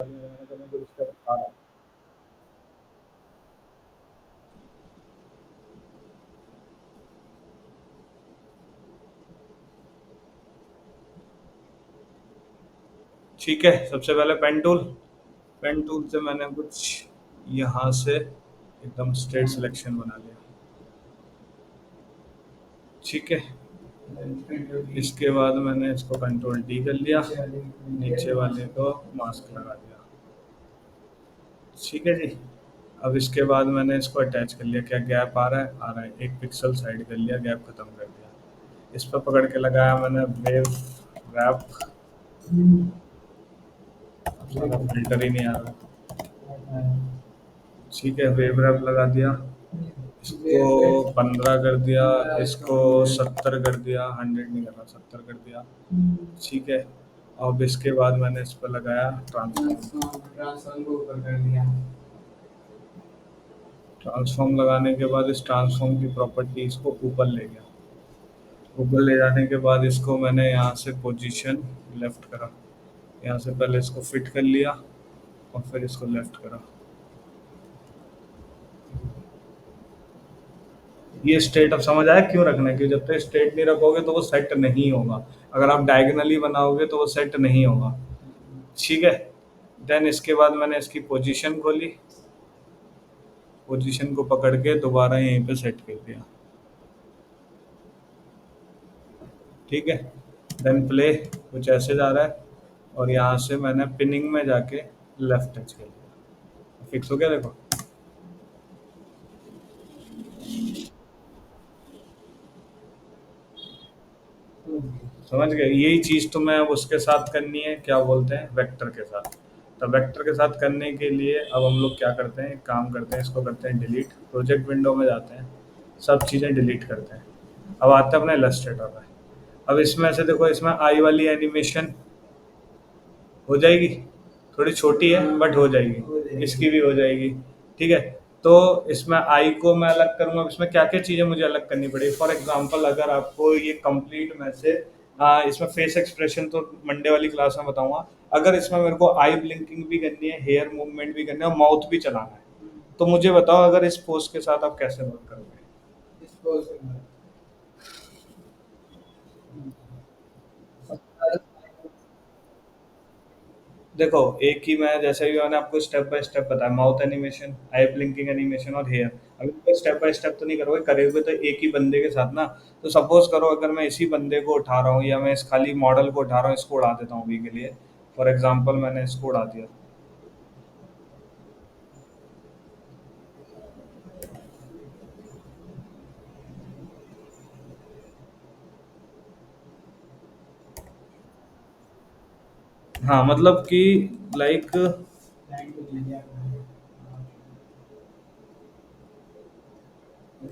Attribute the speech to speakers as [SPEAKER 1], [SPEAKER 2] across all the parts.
[SPEAKER 1] ठीक है, सबसे पहले पेन टूल से मैंने कुछ यहाँ से एकदम स्ट्रेट सिलेक्शन बना लिया। ठीक है, इसके बाद मैंने इसको कंट्रोल डी कर लिया, नीचे वाले को मास्क लगा दिया। ठीक है जी। अब इसके बाद मैंने इसको अटैच कर लिया। क्या गैप आ रहा है? आ रहा है। एक पिक्सल साइड कर लिया, गैप खत्म कर दिया। इस पर पकड़ के लगाया मैंने वेव रैप। फिल्टर ही नहीं आ रहा। ठीक है, वेव रैप लगा दिया। इसको 15 कर दिया, इसको 70 कर दिया, 100 नहीं करना, 70 कर दिया। ठीक है। अब इसके बाद मैंने इस पर लगाया ट्रांसफॉर्म को ऊपर कर दिया। ट्रांसफॉर्म लगाने के बाद इस ट्रांसफॉर्म की प्रॉपर्टीज को ऊपर ले गया। ऊपर ले जाने के बाद इसको मैंने यहाँ से पोजीशन लेफ्ट करा। यहाँ से पहले इसको फिट कर लिया और फिर इसको लेफ्ट करा। ये स्ट्रेट अब समझ आया क्यों रखना है? क्योंकि जब तक स्ट्रेट नहीं रखोगे तो वो सेट नहीं होगा। अगर आप डायगनली बनाओगे तो वो सेट नहीं होगा। ठीक है। देन इसके बाद मैंने इसकी पोजीशन खोली, पोजीशन को पकड़ के दोबारा यहीं पे सेट कर दिया। ठीक है। देन प्ले कुछ ऐसे जा रहा है और यहाँ से मैंने पिनिंग में जाके लेफ्ट टच कर दिया। फिक्स हो गया देखो। समझ गए? यही चीज तुम्हें अब उसके साथ करनी है, क्या बोलते हैं, वेक्टर के साथ। तो वेक्टर के साथ करने के लिए अब हम लोग क्या करते हैं, एक काम करते हैं, इसको करते हैं डिलीट। प्रोजेक्ट विंडो में जाते हैं, सब चीज़ें डिलीट करते हैं। अब आते हैं अपने इलस्ट्रेटर पे। अब इसमें से देखो, इसमें आई वाली एनिमेशन हो जाएगी, थोड़ी छोटी है बट हो जाएगी, इसकी भी हो जाएगी। ठीक है। तो इसमें आई को मैं अलग करूंगा। अब इसमें क्या क्या चीज़ें मुझे अलग करनी पड़ेगी? फॉर एग्जांपल अगर आपको ये कंप्लीट में से इसमें फेस एक्सप्रेशन तो मंडे वाली क्लास में बताऊंगा। अगर इसमें मेरे को आई ब्लिंकिंग भी करनी है, हेयर मूवमेंट भी करनी है और माउथ भी चलाना है, तो मुझे बताओ अगर इस पोज के साथ आप कैसे वर्क करोगे? इस पोज के साथ देखो, एक ही मैं जैसे भी मैंने आपको स्टेप बाय स्टेप बताया, माउथ एनिमेशन, आई ब्लिंकिंग एनिमेशन और हेयर। अगर तो स्टेप बाय स्टेप तो नहीं करोगे, करोगे तो एक ही बंदे के साथ ना। तो सपोज करो अगर मैं इसी बंदे को उठा रहा हूँ या मैं इस खाली मॉडल को उठा रहा हूँ, इसको उड़ा देता हूँ अभी के लिए। फॉर एग्जाम्पल मैंने इसको उड़ा दिया। हाँ मतलब कि लाइक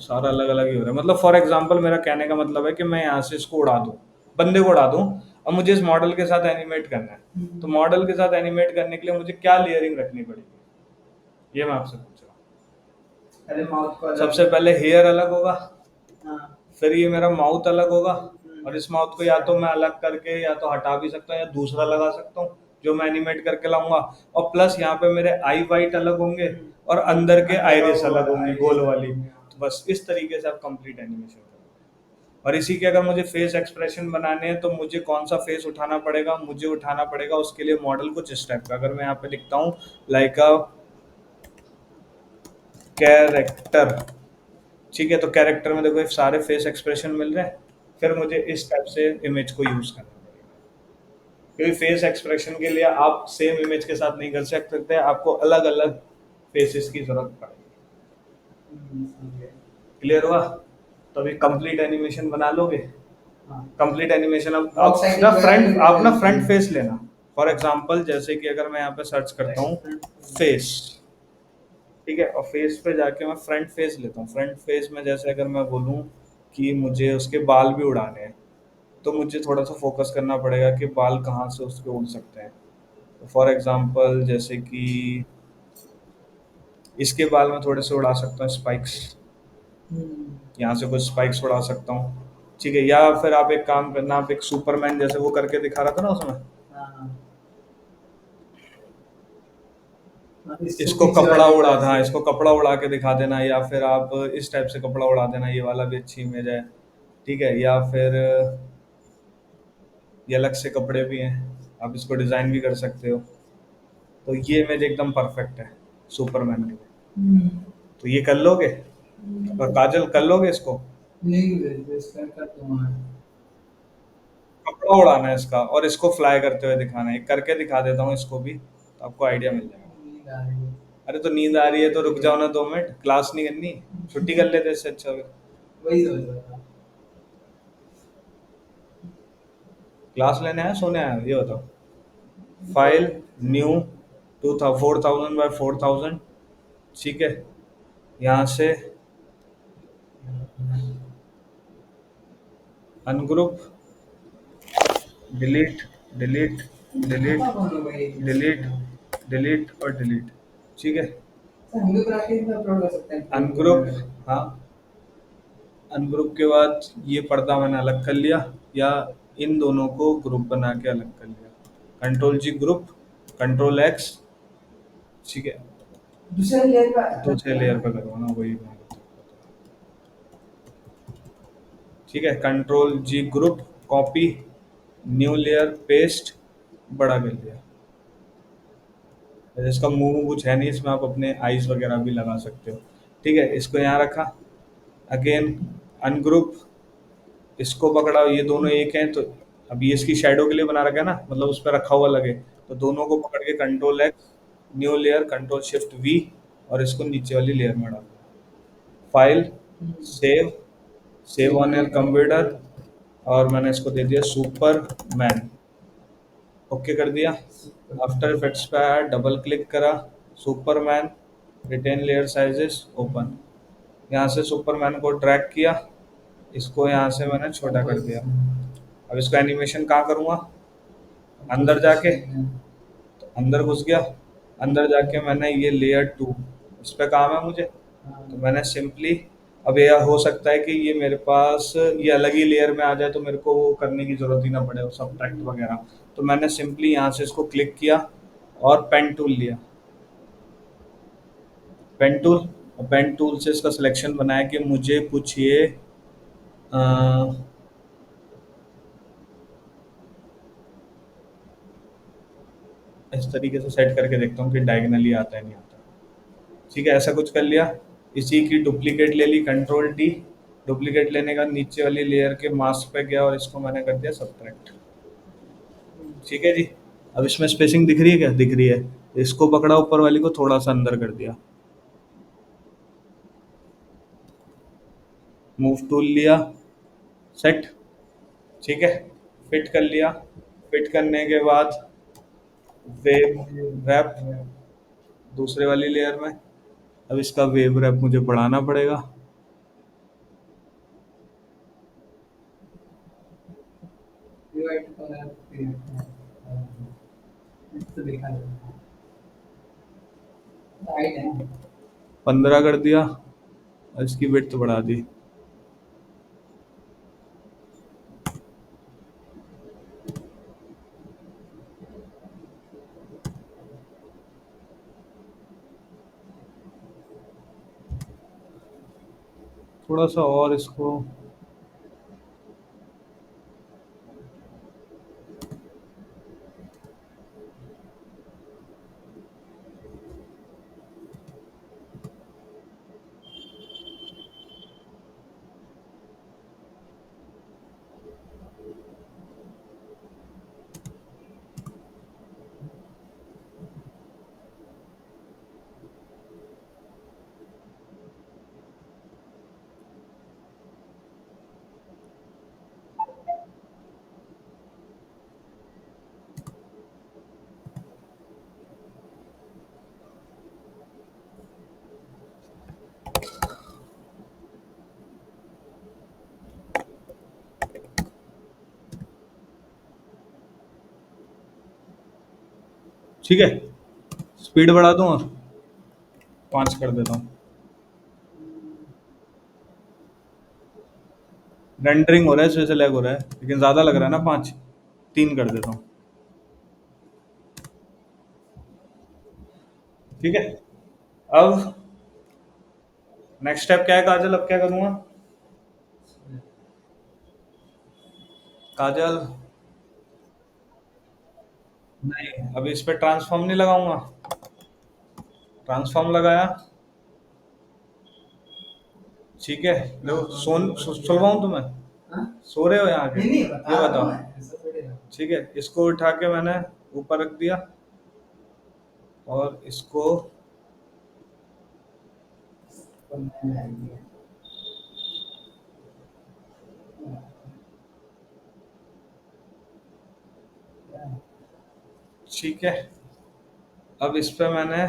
[SPEAKER 1] सारा अलग अलग ही हो रहा है। मतलब फॉर एग्जांपल मेरा कहने का मतलब है कि मैं यहाँ से इसको उड़ा दूँ, बंदे को उड़ा दूँ, और मुझे इस मॉडल के साथ एनिमेट करना है। तो मॉडल के साथ एनिमेट करने के लिए मुझे क्या लेयरिंग रखनी पड़ेगी, ये मैं आपसे पूछ रहा हूँ। पहले माउथ को सबसे पहले हेयर अलग होगा, फिर ये मेरा माउथ अलग होगा, और इस माउथ को या तो मैं अलग करके या तो हटा भी सकता हूँ या दूसरा लगा सकता हूँ जो मैं एनिमेट करके लाऊंगा। और प्लस यहाँ पे मेरे आई वाइट अलग होंगे और अंदर के आइरिस अलग होंगी, गोल वाली। तो बस इस तरीके से आप कंप्लीट एनिमेशन करोगे। और इसी के अगर मुझे फेस एक्सप्रेशन बनाने हैं तो मुझे कौन सा फेस उठाना पड़ेगा? मुझे उठाना पड़ेगा उसके लिए मॉडल कुछ इस टाइप का। अगर मैं यहाँ पे लिखता हूँ लाइक अ कैरेक्टर, ठीक है, तो कैरेक्टर में देखो ये सारे फेस एक्सप्रेशन मिल रहे हैं। फिर मुझे इस टाइप से इमेज को यूज करना पड़ेगा, क्योंकि फेस एक्सप्रेशन के लिए आप सेम इमेज के साथ नहीं कर सकते, आपको अलग अलग फेसेस की जरूरत पड़ेगी। क्लियर हुआ? तो अभी कंप्लीट एनिमेशन बना लोगे। कंप्लीट एनिमेशन अब आप ना फ्रंट फेस लेना। फॉर एग्जांपल जैसे कि अगर मैं यहाँ पे सर्च करता हूँ फेस, ठीक है, और फेस पे जाके मैं फ्रंट फेस लेता हूँ। फ्रंट फेस में जैसे अगर मैं बोलूँ कि मुझे उसके बाल भी उड़ाने हैं, तो मुझे थोड़ा सा फोकस करना पड़ेगा कि बाल कहाँ से उसके उड़ सकते हैं। तो फॉर एग्जांपल जैसे कि इसके बाल में थोड़े से उड़ा सकता हूँ स्पाइक्स, यहाँ से कुछ स्पाइक्स उड़ा सकता हूँ। ठीक है, या फिर आप एक काम करना, आप एक सुपरमैन जैसे वो करके दिखा रहा था ना उसमें,
[SPEAKER 2] हाँ, इसको
[SPEAKER 1] इसको
[SPEAKER 2] पीछे
[SPEAKER 1] कपड़ा
[SPEAKER 2] वाले को
[SPEAKER 1] उड़ा हाँ,
[SPEAKER 2] ऐसे।
[SPEAKER 1] इसको कपड़ा उड़ा के दिखा देना, या फिर आप इस टाइप से कपड़ा उड़ा देना, ये वाला भी अच्छी इमेज है। ठीक है, या फिर ये अलग से कपड़े भी हैं, आप इसको डिजाइन भी कर सकते हो। तो ये इमेज एकदम परफेक्ट है सुपरमैन के लिए। तो ये कर लोगे, और काजल कर लोगे इसको।
[SPEAKER 2] नहीं भेज इसका कर दूंगा।
[SPEAKER 1] कपड़ा उड़ाना है इसका, और इसको फ्लाई करते हुए दिखाना है। एक करके दिखा देता हूँ इसको भी, तो आपको आइडिया मिल जाएगा।
[SPEAKER 2] नींद आ रही है।
[SPEAKER 1] अरे तो नींद आ रही है तो रुक जाओ ना 2 मिनट, क्लास नहीं करनी, छुट्टी कर लेते इससे अच्छा होगा।
[SPEAKER 2] वही सोच रहा था।
[SPEAKER 1] क्लास लेने आया सोने आया ये बताओ। File, new, 4000 by 4000। ठीक है, यहाँ से अनग्रुप, डिलीट, डिलीट, डिलीट,
[SPEAKER 2] पापा कौन हो भाई
[SPEAKER 1] डिलीट, डिलीट और डिलीट। ठीक है,
[SPEAKER 2] हम लोग राकेश में अपलोड कर सकते हैं फोटो
[SPEAKER 1] अनग्रुप।
[SPEAKER 2] वगैरह।
[SPEAKER 1] हाँ, अनग्रुप के बाद ये पर्दा मैंने अलग कर लिया, या इन दोनों को ग्रुप बना के अलग कर लिया। Control G group, control x. ठीक है,
[SPEAKER 2] दूसरे लेयर पे अलग
[SPEAKER 1] दूसरे
[SPEAKER 2] किया
[SPEAKER 1] लेयर
[SPEAKER 2] ना।
[SPEAKER 1] पे करवाना वही मैं बताता हूँ। ठीक है, control G group, copy, new layer, paste, बड़ा कर लिया। इसका मुंह कुछ है नहीं, इसमें आप अपने आईज वगैरह भी लगा सकते हो। ठीक है, इसको यहाँ रखा। अगेन अनग्रुप, इसको पकड़ा, ये दोनों एक हैं तो अब ये इसकी शेडो के लिए बना रखा है ना, मतलब उस पर रखा हुआ लगे। तो दोनों को पकड़ के control x, new layer, control shift we, और इसको नीचे वाली लेयर में डाल दिया। File, save, save on your computer, और मैंने इसको दे दिया सुपरमैन। ओके कर दिया। आफ्टर इफेक्ट्स पे आया, डबल क्लिक करा, Superman, retain layer sizes, open. यहाँ से सुपरमैन को ड्रैग किया, इसको यहाँ से मैंने छोटा कर दिया। अब इसको एनिमेशन कहाँ करूँगा, अंदर जाके, तो अंदर घुस गया। अंदर जाके मैंने ये लेयर टू, इस पे काम है मुझे, तो मैंने सिंपली, अब यह हो सकता है कि ये मेरे पास ये अलग ही लेयर में आ जाए, तो मेरे को वो करने की जरूरत ही ना पड़े, सब्ट्रैक्ट वगैरह। तो मैंने सिंपली यहाँ से इसको क्लिक किया और पेन टूल लिया, पेन टूल, और पेन टूल से इसका सिलेक्शन बनाया कि मुझे कुछ ये अ, इस तरीके से सेट करके देखता हूँ कि डायगनली आता है नहीं आता। ठीक है, ऐसा कुछ कर लिया। इसी की डुप्लीकेट ले ली, कंट्रोल डी। डुप्लीकेट लेने का नीचे वाली लेयर के मास्क पे गया, और इसको मैंने कर दिया सब्ट्रैक्ट। ठीक है जी। अब इसमें स्पेसिंग दिख रही है क्या, दिख रही है। इसको पकड़ा, ऊपर वाली को थोड़ा सा अंदर कर दिया, मूव टूल लिया, सेट। ठीक है, फिट कर लिया। फिट करने के बाद वेव रैप, दूसरे वाली लेयर में। अब इसका वेव रैप मुझे बढ़ाना पड़ेगा।
[SPEAKER 2] डिवाइड कलर तो देखा है। राइट है।
[SPEAKER 1] 15 कर दिया, और इसकी विड्थ बढ़ा दी। थोड़ा सा और इसको, ठीक है, स्पीड बढ़ा दूं और 5 कर देता हूँ। रेंडरिंग हो रहा है, इस वजह से लैग हो रहा है, लेकिन ज़्यादा लग रहा है ना 5। 3 कर देता हूँ। ठीक है। अब नेक्स्ट स्टेप क्या है काजल, अब क्या करूंगा? काजल, नहीं अभी इस पे ट्रांसफॉर्म नहीं लगाऊंगा। ट्रांसफॉर्म लगाया, ठीक है। देखो सुलवाऊं तुम्हें?
[SPEAKER 2] हाँ?
[SPEAKER 1] सो रहे हो यहाँ के?
[SPEAKER 2] नहीं नहीं
[SPEAKER 1] ये
[SPEAKER 2] बता रहा हूँ
[SPEAKER 1] बताओ।
[SPEAKER 2] मैं, ऐसा थोड़ी है।
[SPEAKER 1] ठीक है, इसको उठा के मैंने ऊपर रख दिया और इसको,
[SPEAKER 2] तो मैंने idea।
[SPEAKER 1] ठीक है। अब इस पे मैंने,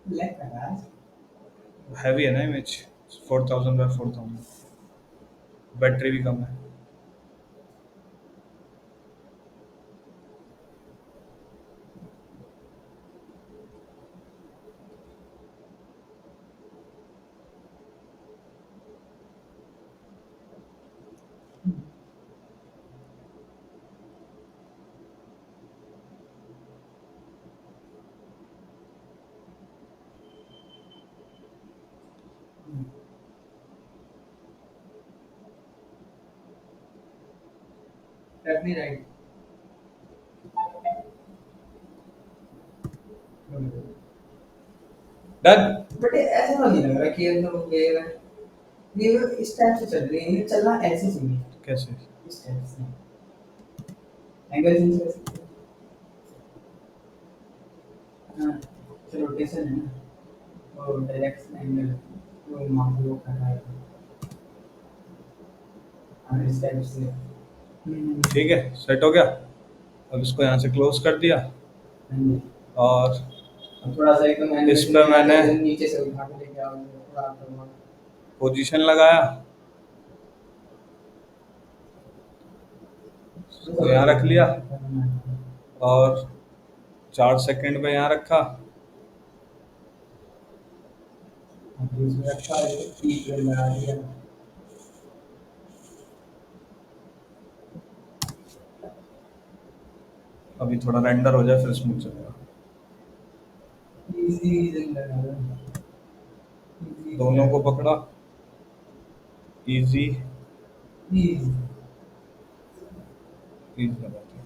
[SPEAKER 2] Like that।
[SPEAKER 1] हैवी है ना इमेज, 4000 बाय 4000, बैटरी भी कम है।
[SPEAKER 2] Let me write।
[SPEAKER 1] Done.
[SPEAKER 2] But ऐसा तो नहीं लग रहा कि ये इस टाइप से चल रही है, ये चलना ऐसे चाहिए।
[SPEAKER 1] कैसे?
[SPEAKER 2] इस टाइप से एंगल चेंज कर सकते हैं। हाँ, तो रोटेशन है ना, वो डायरेक्शन एंगल वो मापो करना है। हाँ, इस टाइप से।
[SPEAKER 1] ठीक है, सेट हो गया। अब इसको यहाँ से क्लोज कर दिया
[SPEAKER 2] हाँ,
[SPEAKER 1] और
[SPEAKER 2] अब थोड़ा सा एकदम एंगल
[SPEAKER 1] इस पे मैंने
[SPEAKER 2] नीचे से उठा के लेके आओ, थोड़ा आप
[SPEAKER 1] पोजीशन लगाया, इसको यहाँ रख लिया और 4 सेकंड में यहाँ रखा।
[SPEAKER 2] इसमें रखा है तो पीक लगा दिया।
[SPEAKER 1] अभी थोड़ा रेंडर हो जाए फिर स्मूथ चलेगा।
[SPEAKER 2] इजी लगा दो।
[SPEAKER 1] दोनों को पकड़ा, इजी,
[SPEAKER 2] इजी।
[SPEAKER 1] इजी लगा दिया।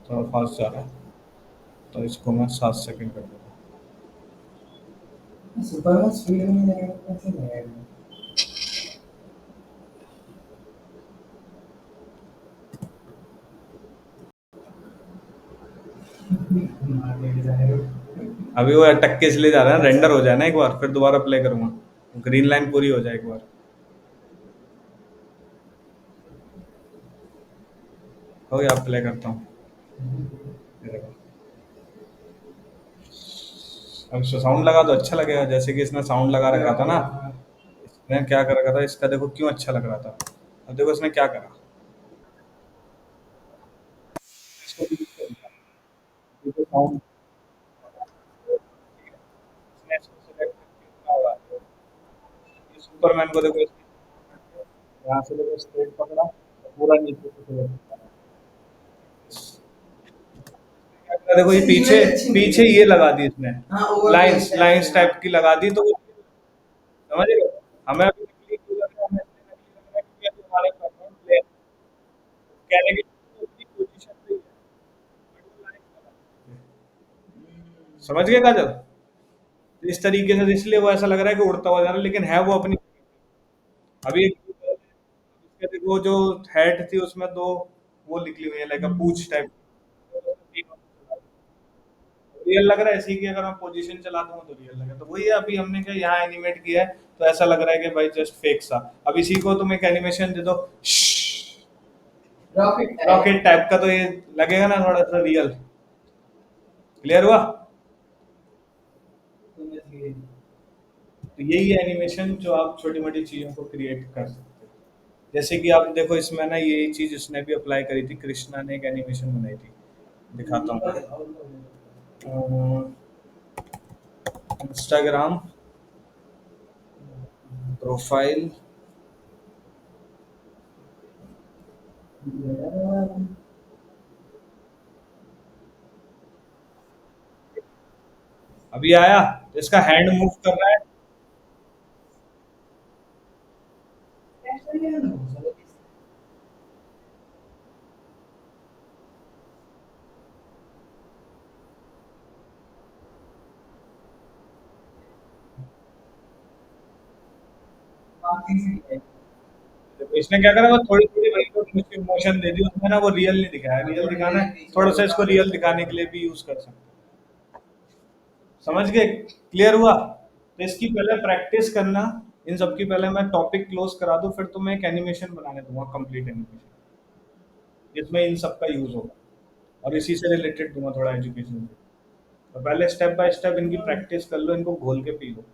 [SPEAKER 1] थोड़ा फास्ट जा रहा है तो इसको मैं 7 सेकंड कर दूंगा।
[SPEAKER 2] सुपर में स्पीड में नहीं लगेगा, कैसे लगेगा? मार लेके जाएगा।
[SPEAKER 1] अभी वो अटक के इसलिए जा रहा है, रेंडर हो जाए ना एक बार, फिर दोबारा प्ले करूंगा, ग्रीन लाइन पूरी हो जाए एक बार। हो गया, अब प्ले करता हूँ। ये देखो, अब इसको साउंड लगा दो, अच्छा लगेगा। जैसे कि इसने साउंड लगा रखा था ना, इसने क्या कर रखा था, इसका देखो क्यों अच्छा लग रहा था। अब देखो इसने क्या करा, इसको delete कर दिया। देखो साउंड, इसने इसको select करके क्या हुआ, ये सुपरमैन को देखो, इसने यहाँ से देखो स्ट्रेट पकड़ा और पूरा नीचे से select करा। क्या करा, देखो ये
[SPEAKER 2] इससे
[SPEAKER 1] पीछे,
[SPEAKER 2] इमेज अच्छी नहीं
[SPEAKER 1] पीछे
[SPEAKER 2] है।
[SPEAKER 1] ये लगा दी इसने,
[SPEAKER 2] हाँ, ओवर
[SPEAKER 1] लाइंस लाइंस
[SPEAKER 2] हाँ।
[SPEAKER 1] टाइप की लगा दी, तो समझ रहे हो? हमें अभी नकली क्यों लग रहा है, हमें इसलिए नकली लग रहा है क्योंकि अभी हमारा बैकग्राउंड प्लेन, कहने की तो अपनी पोजीशन पे ही है, बट वो लाइंस लगा दी। समझ गए काजल? तो इस तरीके से इसलिए वो ऐसा लग रहा है कि उड़ता हुआ जा रहा है, लेकिन है वो अपनी। अभी एक इसके देखो जो हेड थी उसमें दो वो निकली हुई है, लाइक पूछ टाइप, रियल लग रहा है। इसी की अगर मैं पोजीशन चला दूं तो रियल लगे, तो वही है। अभी हमने क्या यहाँ एनिमेट किया है, तो ऐसा लग रहा है कि भाई जस्ट फेक सा। अब इसी को तुम एक एनिमेशन दे दो
[SPEAKER 2] रॉकेट है।
[SPEAKER 1] रॉकेट टाइप का, तो ये लगेगा ना थोड़ा सा रियल। क्लियर हुआ?
[SPEAKER 2] समझ गए।
[SPEAKER 1] तो यही है एनिमेशन जो आप छोटी मोटी चीजों को क्रिएट कर सकते हो। जैसे कि आप देखो इसमें ना, यही चीज उसने भी अप्लाई करी थी, कृष्णा ने एक एनिमेशन बनाई थी, दिखाता हूँ। इंस्टाग्राम प्रोफाइल अभी आया? इसका हैंड मूव कर रहा है। देखो इसने क्या करा, वो थोड़ी थोड़ी वही को मुझे इमोशन दे दी उसमें ना, वो रियल नहीं दिखाया। रियल दिखाना है थोड़ा सा, इसको रियल दिखाने के लिए भी यूज कर सकते हैं। समझ गए? क्लियर हुआ? तो इसकी पहले प्रैक्टिस करना। इन सब की पहले मैं टॉपिक क्लोज करा दूं, फिर तुम्हें एक एनिमेशन बनाने दूंगा, कंप्लीट एनिमेशन, जिसमें इन सब का यूज होगा। और इसी से रिलेटेड दूंगा थोड़ा एजुकेशन से। तो पहले स्टेप बाय स्टेप इनकी प्रैक्टिस कर लो, इनको घोल के पी लो।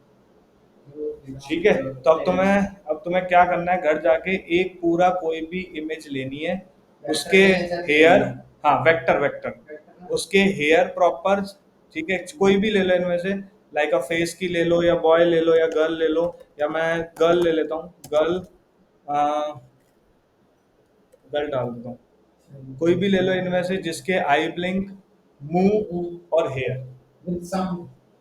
[SPEAKER 1] ठीक है? तो अब तुम्हें क्या करना है, घर जाके एक पूरा कोई भी इमेज लेनी है, उसके हेयर, हाँ वेक्टर वेक्टर, उसके हेयर प्रॉपर, ठीक है, कोई भी ले लो इनमें से। लाइक अ फेस की ले लो, या बॉय ले लो, या गर्ल ले लो, या मैं गर्ल ले लेता हूँ, गर्ल, गर्ल डाल देता हूँ। कोई भी ले लो इनमें से जिसके आई ब्लिंक, मुंह और हेयर,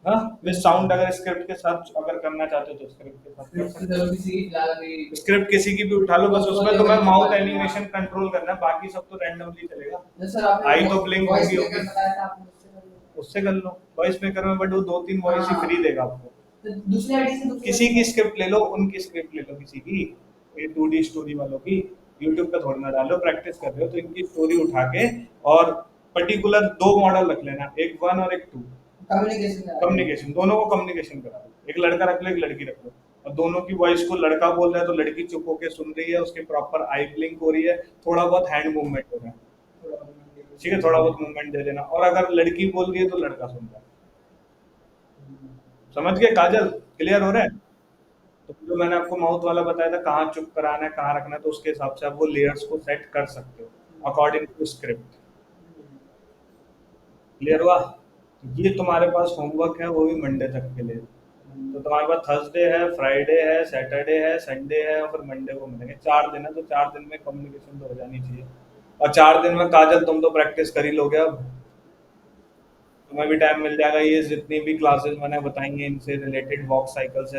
[SPEAKER 1] हाँ विद साउंड, अगर स्क्रिप्ट के साथ अगर करना चाहते हो तो स्क्रिप्ट के साथ कर सकते हो। स्क्रिप्ट किसी की भी उठा लो, बस उसमें तुम्हें माउथ एनिमेशन कंट्रोल करना है, बाकी सब तो रैंडमली चलेगा। आई तो ब्लिंक होगी होगी, उससे कर लो वॉइस मेकर में, बट वो दो तीन वॉइस ही फ्री देगा आपको। दूसरी आईडी से किसी की स्क्रिप्ट ले लो, उनकी स्क्रिप्ट ले लो किसी की, ये 2D स्टोरी वालों की। यूट्यूब पे थोड़ी ना डालो, प्रैक्टिस कर रहे हो तो इनकी स्टोरी उठा के, और पर्टिकुलर दो मॉडल रख लेना, एक 1 और एक 2। कम्युनिकेशन, दोनों को कम्युनिकेशन करा दो, एक लड़का रख लो एक लड़की रख लो, और दोनों की वॉइस को, लड़का बोल रहा है तो लड़की चुप होकर सुन रही है, उसके प्रॉपर आई ब्लिंक हो रही है, थोड़ा बहुत हैंड मूवमेंट हो रहा है, ठीक है, थोड़ा बहुत मूवमेंट दे देना, और अगर लड़की बोल रही है तो लड़का सुन रहा है। समझ गए काजल? क्लियर हो रहा है? तो जो मैंने आपको माउथ वाला बताया था, कहाँ चुप कराना है कहाँ रखना है, तो उसके हिसाब से आप वो लेयर्स को सेट कर सकते हो अकॉर्डिंग टू स्क्रिप्ट। क्लियर हुआ? ये तुम्हारे पास होमवर्क है, वो भी मंडे तक के लिए। तो तुम्हारे पास थर्सडे है, फ्राइडे है, सैटरडे है, संडे है, और फिर मंडे को मिलेंगे। 4 दिन है, तो 4 दिन में कम्युनिकेशन तो हो जानी चाहिए। और 4 दिन में काजल तुम तो प्रैक्टिस कर ही लोगे अब, तुम्हें भी टाइम मिल जाएगा, ये जितनी भी क्लासेस मैंने बताएंगे इनसे रिलेटेड, वॉक साइकिल से